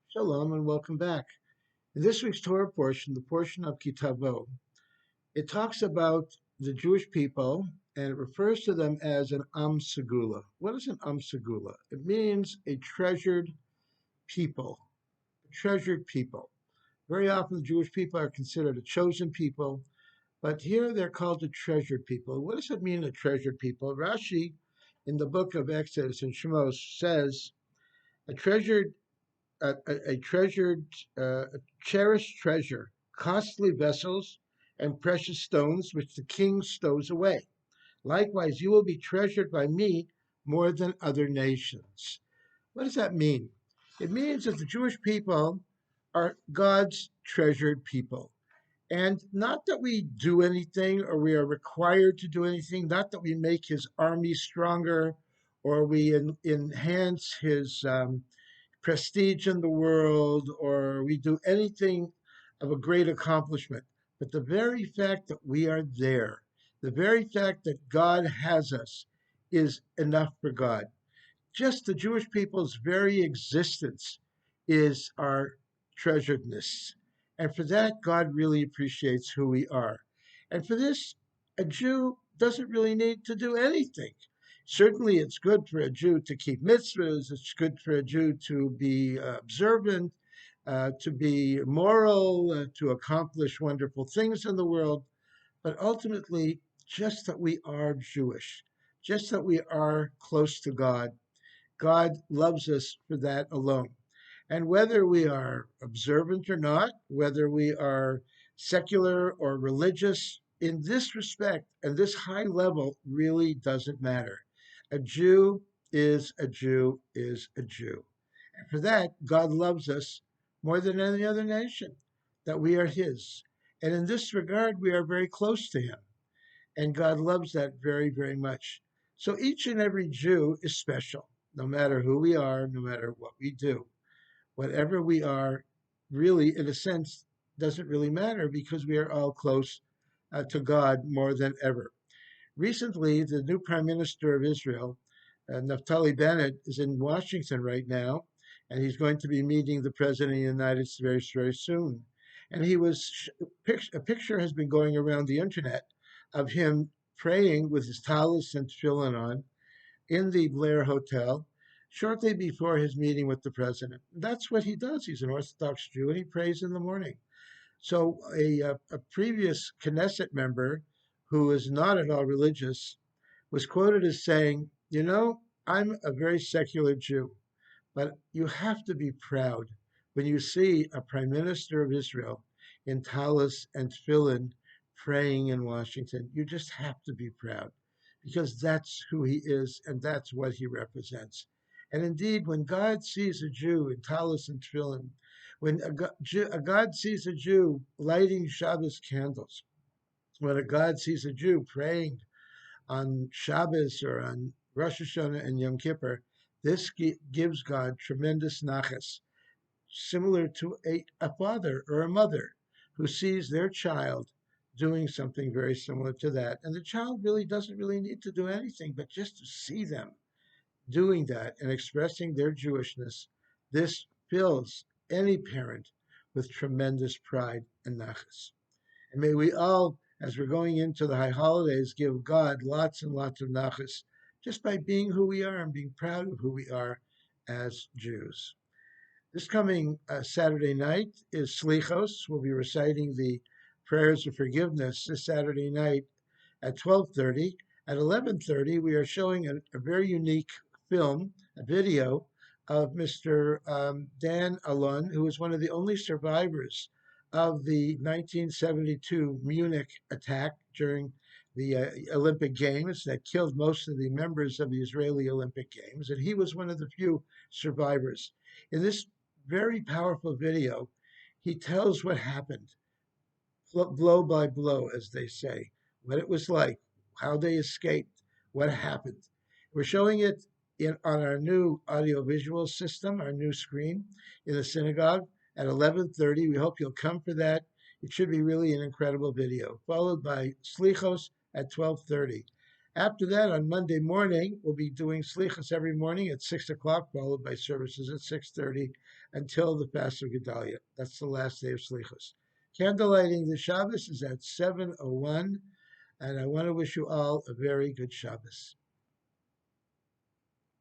Shalom and welcome back. In this week's Torah portion, the portion of Kitavo, it talks about the Jewish people and it refers to them as an Am Segula. What is an Am Segula? It means a treasured people, a treasured people. Very often the Jewish people are considered a chosen people, but here they're called a treasured people. What does it mean, a treasured people? Rashi, in the book of Exodus and Shemos, says a treasured a treasured, a cherished treasure, costly vessels, and precious stones which the king stows away. Likewise, you will be treasured by me more than other nations. What does that mean? It means that the Jewish people are God's treasured people. And not that we do anything or we are required to do anything, not that we make his army stronger or we enhance his prestige in the world or we do anything of a great accomplishment. But the very fact that we are there, the very fact that God has us is enough for God. Just the Jewish people's very existence is our treasuredness. And for that, God really appreciates who we are. And for this, a Jew doesn't really need to do anything. Certainly, it's good for a Jew to keep mitzvahs, it's good for a Jew to be observant, to be moral, to accomplish wonderful things in the world. But ultimately, just that we are Jewish, just that we are close to God, God loves us for that alone. And whether we are observant or not, whether we are secular or religious, in this respect and this high level really doesn't matter. A Jew is a Jew is a Jew. And for that, God loves us more than any other nation, that we are His. And in this regard, we are very close to Him. And God loves that very, very much. So each and every Jew is special, no matter who we are, no matter what we do. Whatever we are, really, in a sense, doesn't really matter because we are all close to God more than ever. Recently, the new Prime Minister of Israel, Naftali Bennett, is in Washington right now, and he's going to be meeting the President of the United States very, very soon. And a picture has been going around the internet of him praying with his tallis and tefillin on in the Blair Hotel shortly before his meeting with the president. That's what he does. He's an Orthodox Jew, and he prays in the morning. So a previous Knesset member who is not at all religious was quoted as saying, "You know, I'm a very secular Jew, but you have to be proud when you see a prime minister of Israel in tallis and tefillin praying in Washington. You just have to be proud because that's who he is and that's what he represents." And indeed, when God sees a Jew in tallis and tefillin, when a God sees a Jew lighting Shabbos candles, when a God sees a Jew praying on Shabbos or on Rosh Hashanah and Yom Kippur, this gives God tremendous nachas, similar to a father or a mother who sees their child doing something very similar to that. And the child really doesn't really need to do anything, but just to see them doing that and expressing their Jewishness, this fills any parent with tremendous pride and nachas. And may we all, as we're going into the high holidays, give God lots and lots of nachas just by being who we are and being proud of who we are as Jews. This coming Saturday night is Slichos. We'll be reciting the prayers of forgiveness this Saturday night at 12:30. At 11:30, we are showing a very unique film, a video of Mr. Dan Alon, who is one of the only survivors of the 1972 Munich attack during the Olympic Games that killed most of the members of the Israeli Olympic Games. And he was one of the few survivors. In this very powerful video, he tells what happened, blow by blow, as they say, what it was like, how they escaped, what happened. We're showing it on our new audiovisual system, our new screen in the synagogue at 11:30. We hope you'll come for that. It should be really an incredible video, followed by Slichos at 12:30. After that, on Monday morning, we'll be doing slichas every morning at 6 o'clock, followed by services at 6:30 until the fast of Gedalia. That's the last day of slichas. Candlelighting the Shabbos is at 7:01, and I want to wish you all a very good Shabbos.